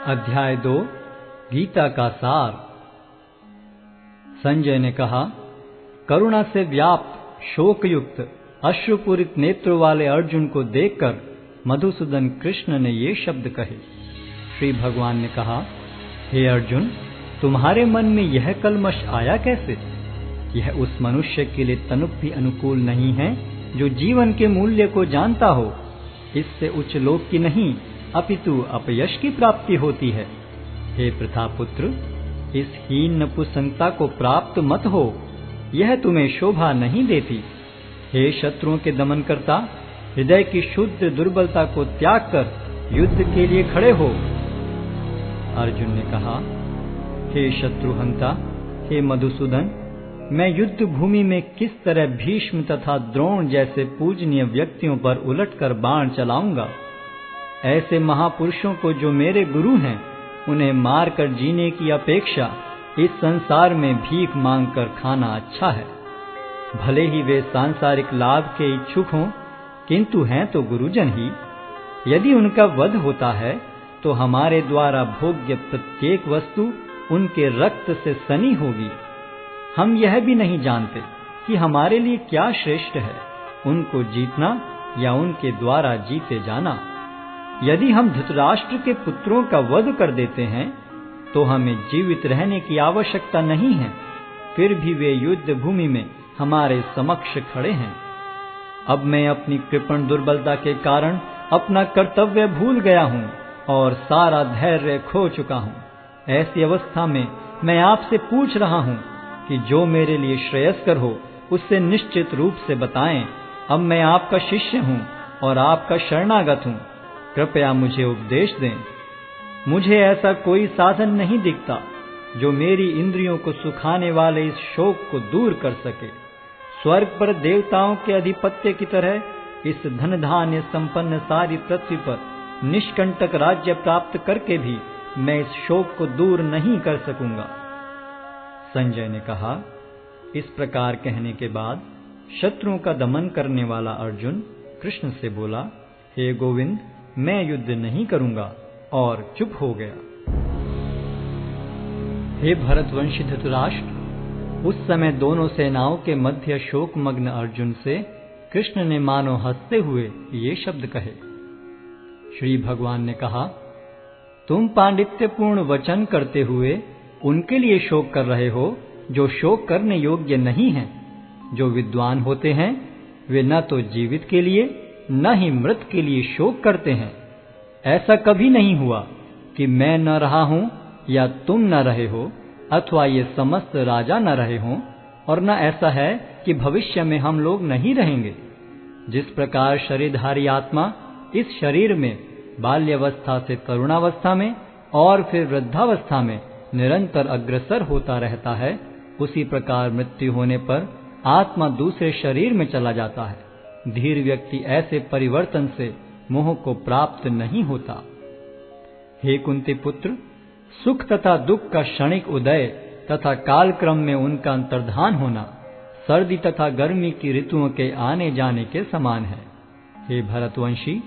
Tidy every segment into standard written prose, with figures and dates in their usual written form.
अध्याय 2 गीता का सार। संजय ने कहा, करुणा से व्याप्त शोकयुक्त अश्रुपूरित नेत्रों वाले अर्जुन को देखकर मधुसूदन कृष्ण ने ये शब्द कहे। श्री भगवान ने कहा, हे अर्जुन, तुम्हारे मन में यह कलमश आया कैसे? यह उस मनुष्य के लिए तनुक भी अनुकूल नहीं है जो जीवन के मूल्य को जानता हो। इससे उच्च लोक की नहीं अपितु अपयश की प्राप्ति होती है। हे प्रतापुत्र, इस हीन नपुंसकता को प्राप्त मत हो, यह तुम्हें शोभा नहीं देती। हे शत्रुओं के दमन करता, हृदय की शुद्ध दुर्बलता को त्याग कर युद्ध के लिए खड़े हो। अर्जुन ने कहा, हे शत्रुहंता, हे मधुसूदन, मैं युद्ध भूमि में किस तरह भीष्म तथा द्रोण जैसे पूजनीय व्यक्तियों पर उलटकर बाण चलाऊंगा? ऐसे महापुरुषों को जो मेरे गुरु हैं, उन्हें मारकर जीने की अपेक्षा इस संसार में भीख मांगकर खाना अच्छा है। भले ही वे सांसारिक लाभ के इच्छुक हों, किंतु हैं तो गुरुजन ही। यदि उनका वध होता है तो हमारे द्वारा भोग्य प्रत्येक वस्तु उनके रक्त से सनी होगी। हम यह भी नहीं जानते कि हमारे लिए क्या श्रेष्ठ है, उनको जीतना या उनके द्वारा जीते जाना। यदि हम धृतराष्ट्र के पुत्रों का वध कर देते हैं तो हमें जीवित रहने की आवश्यकता नहीं है, फिर भी वे युद्ध भूमि में हमारे समक्ष खड़े हैं। अब मैं अपनी कृपण दुर्बलता के कारण अपना कर्तव्य भूल गया हूँ और सारा धैर्य खो चुका हूँ। ऐसी अवस्था में मैं आपसे पूछ रहा हूँ कि जो मेरे लिए श्रेयस्कर हो उससे निश्चित रूप से बताएं। अब मैं आपका शिष्य हूँ और आपका शरणागत हूँ, कृपया मुझे उपदेश दें। मुझे ऐसा कोई साधन नहीं दिखता जो मेरी इंद्रियों को सुखाने वाले इस शोक को दूर कर सके। स्वर्ग पर देवताओं के अधिपत्य की तरह इस धन धान्य संपन्न सारी पृथ्वी पर निष्कंटक राज्य प्राप्त करके भी मैं इस शोक को दूर नहीं कर सकूंगा। संजय ने कहा, इस प्रकार कहने के बाद शत्रुओं का दमन करने वाला अर्जुन कृष्ण से बोला, हे गोविंद, मैं युद्ध नहीं करूंगा, और चुप हो गया। हे भरतवंशी धृतराष्ट्र, उस समय दोनों सेनाओं के मध्य शोकमग्न अर्जुन से कृष्ण ने मानो हंसते हुए ये शब्द कहे। श्री भगवान ने कहा, तुम पांडित्यपूर्ण वचन करते हुए उनके लिए शोक कर रहे हो जो शोक करने योग्य नहीं हैं। जो विद्वान होते हैं वे न तो जीवित के लिए न ही मृत के लिए शोक करते हैं। ऐसा कभी नहीं हुआ कि मैं न रहा हूं या तुम न रहे हो, अथवा ये समस्त राजा न रहे हों, और न ऐसा है कि भविष्य में हम लोग नहीं रहेंगे। जिस प्रकार शरीरधारी आत्मा इस शरीर में बाल्यावस्था से तरुणावस्था में और फिर वृद्धावस्था में निरंतर अग्रसर होता रहता है, उसी प्रकार मृत्यु होने पर आत्मा दूसरे शरीर में चला जाता है। धीर व्यक्ति ऐसे परिवर्तन से मोह को प्राप्त नहीं होता। हे कुंती पुत्र, सुख तथा दुख का क्षणिक उदय तथा कालक्रम में उनका अंतर्धान होना सर्दी तथा गर्मी की ऋतुओं के आने जाने के समान है। हे भरतवंशी,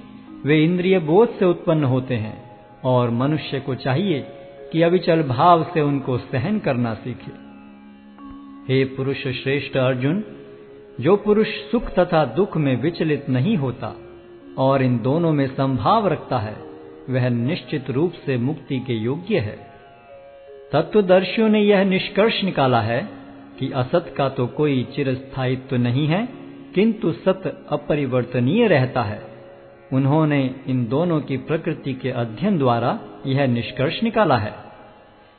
वे इंद्रिय बोध से उत्पन्न होते हैं और मनुष्य को चाहिए कि अविचल भाव से उनको सहन करना सीखे। हे पुरुष श्रेष्ठ अर्जुन, जो पुरुष सुख तथा दुख में विचलित नहीं होता और इन दोनों में संभाव रखता है, वह निश्चित रूप से मुक्ति के योग्य है। तत्वदर्शियों ने यह निष्कर्ष निकाला है कि असत का तो कोई चिरस्थायित्व नहीं है, किंतु सत अपरिवर्तनीय रहता है। उन्होंने इन दोनों की प्रकृति के अध्ययन द्वारा यह निष्कर्ष निकाला है।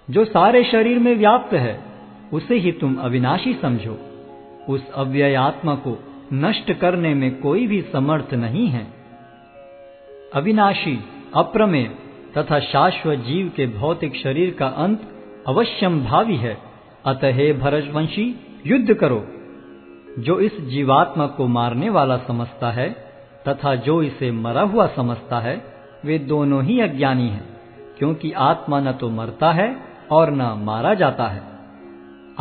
जो सारे शरीर में व्याप्त है उसे ही तुम अविनाशी समझो। उस अव्यय आत्मा को नष्ट करने में कोई भी समर्थ नहीं है। अविनाशी, अप्रमेय तथा शाश्वत जीव के भौतिक शरीर का अंत अवश्यम भावी है। अतः हे भरतवंशी, युद्ध करो। जो इस जीवात्मा को मारने वाला समझता है तथा जो इसे मरा हुआ समझता है, वे दोनों ही अज्ञानी हैं, क्योंकि आत्मा न तो मरता है और न मारा जाता है।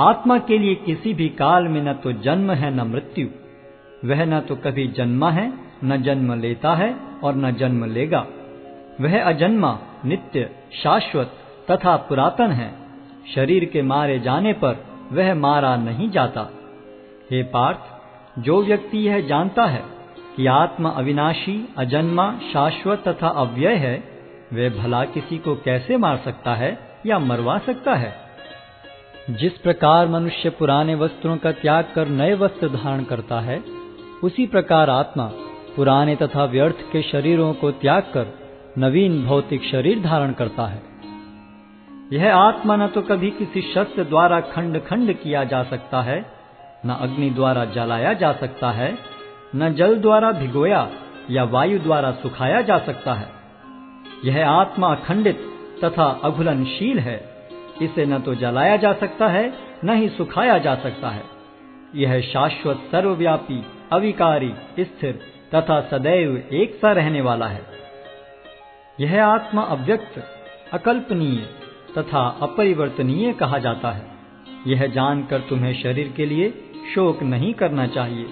आत्मा के लिए किसी भी काल में न तो जन्म है न मृत्यु। वह न तो कभी जन्मा है, न जन्म लेता है और न जन्म लेगा। वह अजन्मा, नित्य, शाश्वत तथा पुरातन है। शरीर के मारे जाने पर वह मारा नहीं जाता। हे पार्थ, जो व्यक्ति यह जानता है कि आत्मा अविनाशी, अजन्मा, शाश्वत तथा अव्यय है, वह भला किसी को कैसे मार सकता है या मरवा सकता है? जिस प्रकार मनुष्य पुराने वस्त्रों का त्याग कर नए वस्त्र धारण करता है, उसी प्रकार आत्मा पुराने तथा व्यर्थ के शरीरों को त्याग कर नवीन भौतिक शरीर धारण करता है। यह आत्मा न तो कभी किसी शस्त्र द्वारा खंड खंड किया जा सकता है, न अग्नि द्वारा जलाया जा सकता है, न जल द्वारा भिगोया या वायु द्वारा सुखाया जा सकता है। यह आत्मा अखंडित तथा अघुलनशील है। इसे न तो जलाया जा सकता है, न ही सुखाया जा सकता है। यह शाश्वत, सर्वव्यापी, अविकारी, स्थिर तथा सदैव एक सा रहने वाला है। यह आत्मा अव्यक्त, अकल्पनीय तथा अपरिवर्तनीय कहा जाता है। यह जानकर तुम्हें शरीर के लिए शोक नहीं करना चाहिए।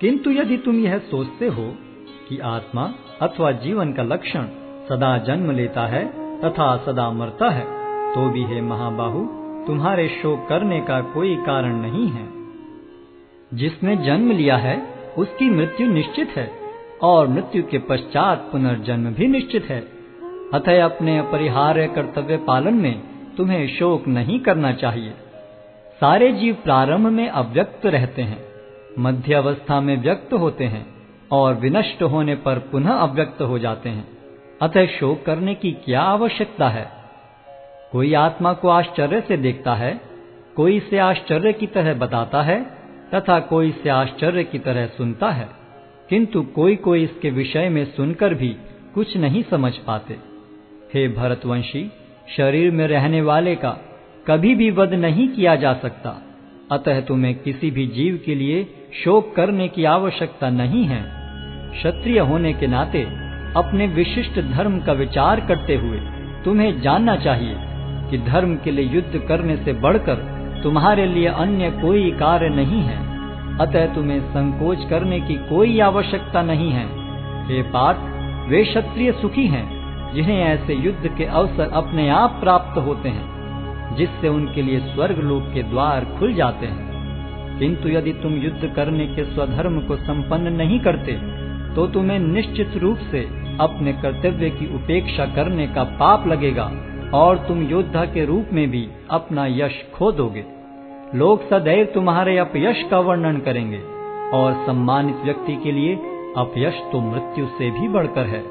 किंतु यदि तुम यह सोचते हो कि आत्मा अथवा जीवन का लक्षण सदा जन्म लेता है तथा सदा मरता है, तो भी हे महाबाहु, तुम्हारे शोक करने का कोई कारण नहीं है। जिसने जन्म लिया है उसकी मृत्यु निश्चित है और मृत्यु के पश्चात पुनर्जन्म भी निश्चित है। अतः अपने अपरिहार्य कर्तव्य पालन में तुम्हें शोक नहीं करना चाहिए। सारे जीव प्रारंभ में अव्यक्त रहते हैं, मध्य अवस्था में व्यक्त होते हैं और विनष्ट होने पर पुनः अव्यक्त हो जाते हैं। अतः शोक करने की क्या आवश्यकता है? कोई आत्मा को आश्चर्य से देखता है, कोई इसे आश्चर्य की तरह बताता है तथा कोई इसे आश्चर्य की तरह सुनता है, किंतु कोई कोई इसके विषय में सुनकर भी कुछ नहीं समझ पाते। हे भरतवंशी, शरीर में रहने वाले का कभी भी वध नहीं किया जा सकता। अतः तुम्हें किसी भी जीव के लिए शोक करने की आवश्यकता नहीं है। क्षत्रिय होने के नाते अपने विशिष्ट धर्म का विचार करते हुए तुम्हें जानना चाहिए कि धर्म के लिए युद्ध करने से बढ़कर तुम्हारे लिए अन्य कोई कार्य नहीं है। अतः तुम्हें संकोच करने की कोई आवश्यकता नहीं है। हे पार्थ, वे क्षत्रिय सुखी हैं जिन्हें ऐसे युद्ध के अवसर अपने आप प्राप्त होते हैं, जिससे उनके लिए स्वर्ग लोक के द्वार खुल जाते हैं। किंतु यदि तुम युद्ध करने के स्वधर्म को संपन्न नहीं करते, तो तुम्हें निश्चित रूप से अपने कर्तव्य की उपेक्षा करने का पाप लगेगा और तुम योद्धा के रूप में भी अपना यश खो दोगे। लोग सदैव तुम्हारे अपयश का वर्णन करेंगे और सम्मानित व्यक्ति के लिए अपयश तो मृत्यु से भी बढ़कर है।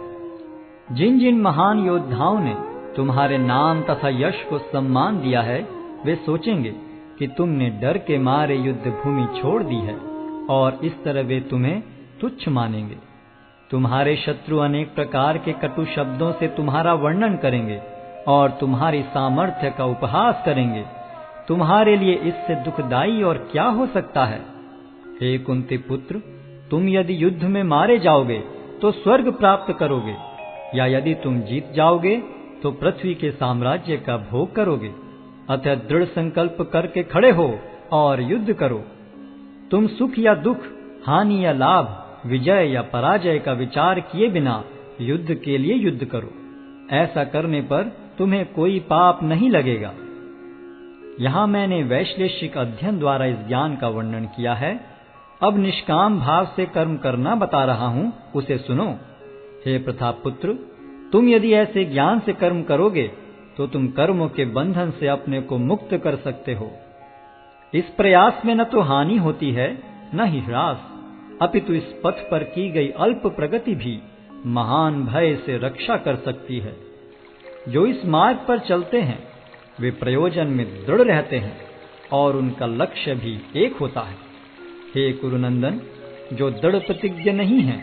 जिन जिन महान योद्धाओं ने तुम्हारे नाम तथा यश को सम्मान दिया है, वे सोचेंगे कि तुमने डर के मारे युद्ध भूमि छोड़ दी है और इस तरह वे तुम्हें तुच्छ मानेंगे। तुम्हारे शत्रु अनेक प्रकार के कटु शब्दों से तुम्हारा वर्णन करेंगे और तुम्हारी सामर्थ्य का उपहास करेंगे। तुम्हारे लिए इससे दुखदाई और क्या हो सकता है? हे कुंती पुत्र, तुम यदि युद्ध में मारे जाओगे तो स्वर्ग प्राप्त करोगे, या यदि तुम जीत जाओगे तो पृथ्वी के साम्राज्य का भोग करोगे। अतः दृढ़ संकल्प करके खड़े हो और युद्ध करो। तुम सुख या दुख, हानि या लाभ, विजय या पराजय का विचार किए बिना युद्ध के लिए युद्ध करो। ऐसा करने पर तुम्हें कोई पाप नहीं लगेगा। यहाँ मैंने वैश्लेषिक अध्ययन द्वारा इस ज्ञान का वर्णन किया है। अब निष्काम भाव से कर्म करना बता रहा हूँ, उसे सुनो। हे प्रतापपुत्र, तुम यदि ऐसे ज्ञान से कर्म करोगे तो तुम कर्मों के बंधन से अपने को मुक्त कर सकते हो। इस प्रयास में न तो हानि होती है न ही ह्रास, अपितु इस पथ पर की गई अल्प प्रगति भी महान भय से रक्षा कर सकती है। जो इस मार्ग पर चलते हैं वे प्रयोजन में दृढ़ रहते हैं और उनका लक्ष्य भी एक होता है। हे कुरुनंदन, जो दृढ़ प्रतिज्ञ नहीं है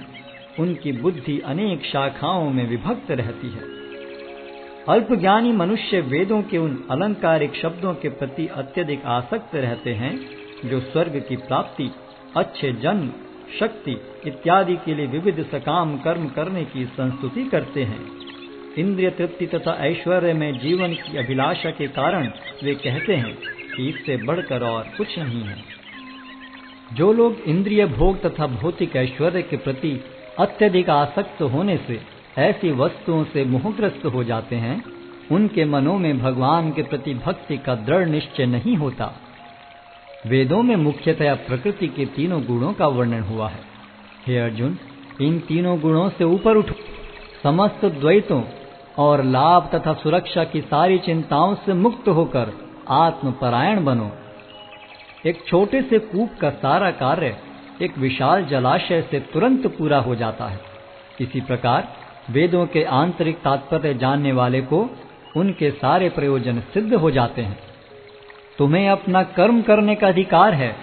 उनकी बुद्धि अनेक शाखाओं में विभक्त रहती है। अल्पज्ञानी मनुष्य वेदों के उन अलंकारिक शब्दों के प्रति अत्यधिक आसक्त रहते हैं जो स्वर्ग की प्राप्ति, अच्छे जन्म, शक्ति इत्यादि के लिए विविध सकाम कर्म करने की संस्तुति करते हैं। इंद्रिय तृप्ति तथा ऐश्वर्य में जीवन की अभिलाषा के कारण वे कहते हैं कि इससे बढ़कर और कुछ नहीं है। जो लोग इंद्रिय भोग तथा भौतिक ऐश्वर्य के प्रति अत्यधिक आसक्त होने से ऐसी वस्तुओं से मोहग्रस्त हो जाते हैं, उनके मनों में भगवान के प्रति भक्ति का दृढ़ निश्चय नहीं होता। वेदों में मुख्यतया प्रकृति के तीनों गुणों का वर्णन हुआ है। हे अर्जुन, इन तीनों गुणों से ऊपर उठो, समस्त द्वैतों और लाभ तथा सुरक्षा की सारी चिंताओं से मुक्त होकर आत्मपरायण बनो। एक छोटे से कूप का सारा कार्य एक विशाल जलाशय से तुरंत पूरा हो जाता है। इसी प्रकार वेदों के आंतरिक तात्पर्य जानने वाले को उनके सारे प्रयोजन सिद्ध हो जाते हैं। तुम्हें अपना कर्म करने का अधिकार है,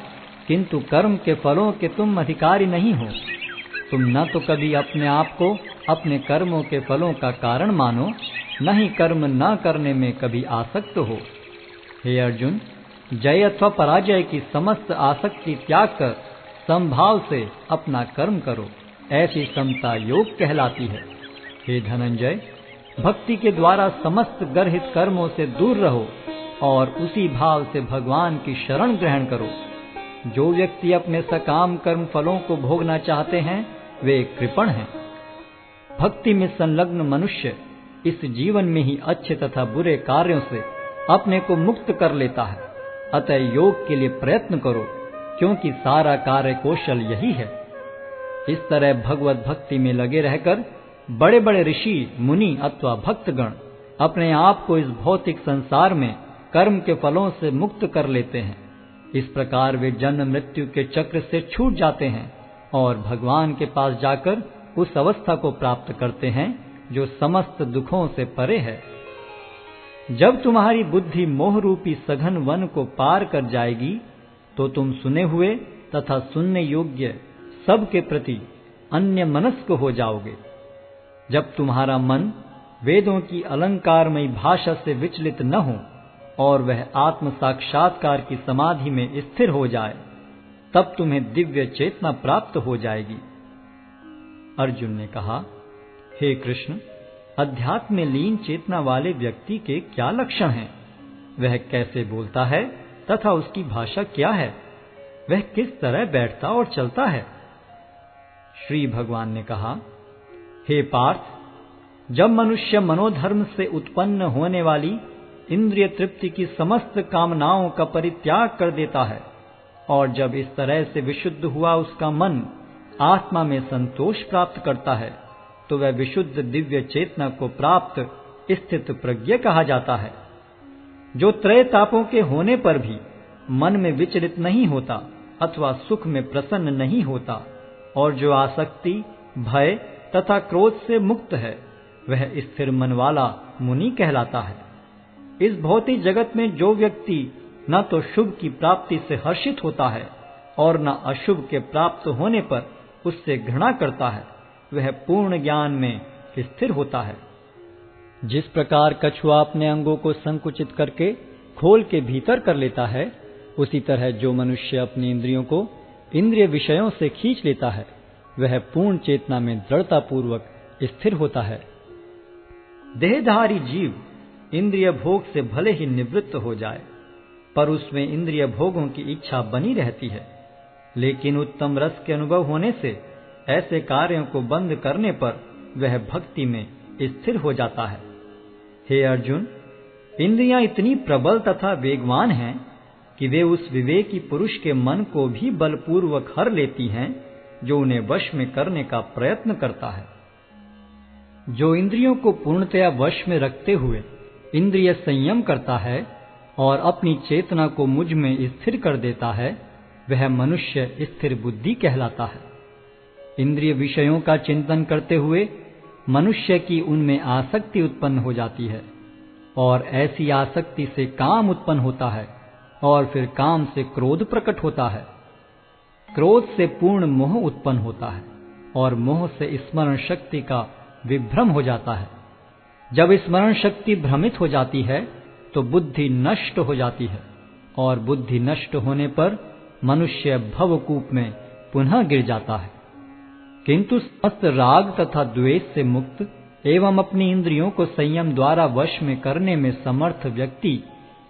किंतु कर्म के फलों के तुम अधिकारी नहीं हो। तुम न तो कभी अपने आप को अपने कर्मों के फलों का कारण मानो, न ही कर्म न करने में कभी आसक्त हो। हे अर्जुन, जय अथवा पराजय की समस्त आसक्ति त्याग कर समभाव से अपना कर्म करो। ऐसी समता योग कहलाती है। हे धनंजय, भक्ति के द्वारा समस्त गर्हित कर्मों से दूर रहो और उसी भाव से भगवान की शरण ग्रहण करो। जो व्यक्ति अपने सकाम कर्म फलों को भोगना चाहते हैं, वे कृपण हैं। भक्ति में संलग्न मनुष्य इस जीवन में ही अच्छे तथा बुरे कार्यों से अपने को मुक्त कर लेता है। अतः योग के लिए प्रयत्न करो, क्योंकि सारा कार्य कौशल यही है। इस तरह भगवत भक्ति में लगे रहकर बड़े बड़े ऋषि, मुनि अथवा भक्तगण अपने आप को इस भौतिक संसार में कर्म के फलों से मुक्त कर लेते हैं। इस प्रकार वे जन्म मृत्यु के चक्र से छूट जाते हैं और भगवान के पास जाकर उस अवस्था को प्राप्त करते हैं जो समस्त दुखों से परे है। जब तुम्हारी बुद्धि मोह रूपी सघन वन को पार कर जाएगी, तो तुम सुने हुए तथा सुनने योग्य सब के प्रति अन्य मनस्क हो जाओगे। जब तुम्हारा मन वेदों की अलंकारमयी भाषा से विचलित न हो और वह आत्म साक्षात्कार की समाधि में स्थिर हो जाए, तब तुम्हें दिव्य चेतना प्राप्त हो जाएगी। अर्जुन ने कहा, हे कृष्ण, अध्यात्म में लीन चेतना वाले व्यक्ति के क्या लक्षण हैं? वह कैसे बोलता है तथा उसकी भाषा क्या है? वह किस तरह बैठता और चलता है? श्री भगवान ने कहा, हे पार्थ, जब मनुष्य मनोधर्म से उत्पन्न होने वाली इंद्रिय तृप्ति की समस्त कामनाओं का परित्याग कर देता है और जब इस तरह से विशुद्ध हुआ उसका मन आत्मा में संतोष प्राप्त करता है, तो वह विशुद्ध दिव्य चेतना को प्राप्त स्थित प्रज्ञ कहा जाता है, जो त्रय तापों के होने पर भी मन में विचलित नहीं होता अथवा सुख में प्रसन्न नहीं होता और जो आसक्ति, भय तथा क्रोध से मुक्त है, वह स्थिर मन वाला मुनि कहलाता है। इस भौतिक जगत में जो व्यक्ति न तो शुभ की प्राप्ति से हर्षित होता है और न अशुभ के प्राप्त होने पर उससे घृणा करता है, वह पूर्ण ज्ञान में स्थिर होता है। जिस प्रकार कछुआ अपने अंगों को संकुचित करके खोल के भीतर कर लेता है, उसी तरह जो मनुष्य अपनी इंद्रियों को इंद्रिय विषयों से खींच लेता है, वह पूर्ण चेतना में दृढ़ता पूर्वक स्थिर होता है। देहधारी जीव इंद्रिय भोग से भले ही निवृत्त हो जाए, पर उसमें इंद्रिय भोगों की इच्छा बनी रहती है। लेकिन उत्तम रस के अनुभव होने से ऐसे कार्यों को बंद करने पर वह भक्ति में स्थिर हो जाता है। हे अर्जुन, इंद्रियां इतनी प्रबल तथा वेगवान हैं कि वे उस विवेकी पुरुष के मन को भी बलपूर्वक हर लेती हैं, जो उन्हें वश में करने का प्रयत्न करता है। जो इंद्रियों को पूर्णतया वश में रखते हुए इंद्रिय संयम करता है और अपनी चेतना को मुझ में स्थिर कर देता है, वह मनुष्य स्थिर बुद्धि कहलाता है। इंद्रिय विषयों का चिंतन करते हुए मनुष्य की उनमें आसक्ति उत्पन्न हो जाती है और ऐसी आसक्ति से काम उत्पन्न होता है और फिर काम से क्रोध प्रकट होता है। क्रोध से पूर्ण मोह उत्पन्न होता है और मोह से स्मरण शक्ति का विभ्रम हो जाता है। जब स्मरण शक्ति भ्रमित हो जाती है तो बुद्धि नष्ट हो जाती है और बुद्धि नष्ट होने पर मनुष्य भवकूप में पुनः गिर जाता है। किंतु समस्त राग तथा द्वेष से मुक्त एवं अपनी इंद्रियों को संयम द्वारा वश में करने में समर्थ व्यक्ति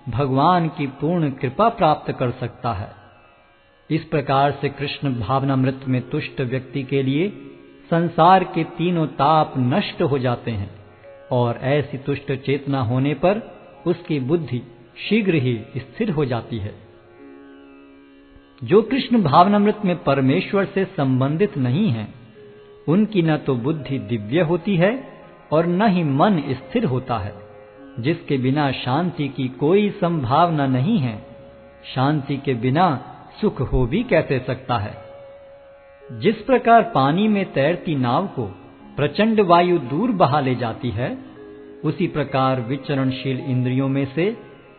भगवान की पूर्ण कृपा प्राप्त कर सकता है। इस प्रकार से कृष्ण भावनामृत में तुष्ट व्यक्ति के लिए संसार के तीनों ताप नष्ट हो जाते हैं और ऐसी तुष्ट चेतना होने पर उसकी बुद्धि शीघ्र ही स्थिर हो जाती है। जो कृष्ण भावनामृत में परमेश्वर से संबंधित नहीं है, उनकी न तो बुद्धि दिव्य होती है और न ही मन स्थिर होता है, जिसके बिना शांति की कोई संभावना नहीं है। शांति के बिना सुख हो भी कैसे सकता है। जिस प्रकार पानी में तैरती नाव को प्रचंड वायु दूर बहा ले जाती है, उसी प्रकार विचरणशील इंद्रियों में से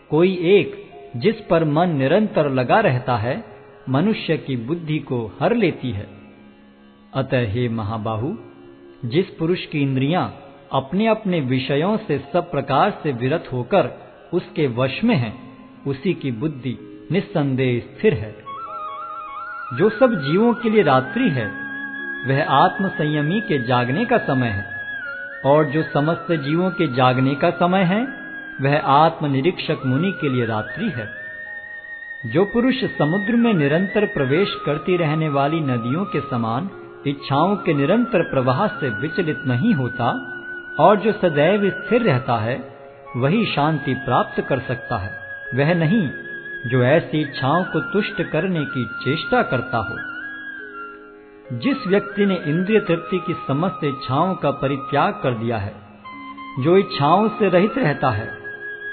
कोई एक जिस पर मन निरंतर लगा रहता है, मनुष्य की बुद्धि को हर लेती है। अतः हे महाबाहु, जिस पुरुष की इंद्रियां अपने अपने विषयों से सब प्रकार से विरत होकर उसके वश में हैं, उसी की बुद्धि निस्संदेह स्थिर है। जो सब जीवों के लिए रात्रि है, वह आत्म संयमी के जागने का समय है, और जो समस्त जीवों के जागने का समय है, वह आत्मनिरीक्षक मुनि के लिए रात्रि है। जो पुरुष समुद्र में निरंतर प्रवेश करती रहने वाली नदियों के समान इच्छाओं के निरंतर प्रवाह से विचलित नहीं होता और जो सदैव स्थिर रहता है, वही शांति प्राप्त कर सकता है, वह नहीं जो ऐसी इच्छाओं को तुष्ट करने की चेष्टा करता हो। जिस व्यक्ति ने इंद्रिय तृप्ति की समस्त इच्छाओं का परित्याग कर दिया है, जो इच्छाओं से रहित रहता है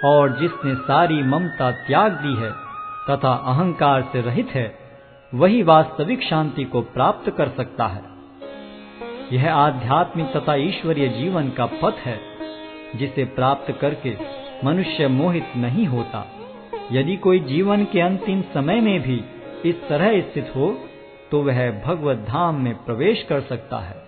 और जिसने सारी ममता त्याग दी है तथा अहंकार से रहित है, वही वास्तविक शांति को प्राप्त कर सकता है। यह आध्यात्मिक तथा ईश्वरीय जीवन का पथ है, जिसे प्राप्त करके मनुष्य मोहित नहीं होता। यदि कोई जीवन के अंतिम समय में भी इस तरह स्थित हो, तो वह भगवत धाम में प्रवेश कर सकता है।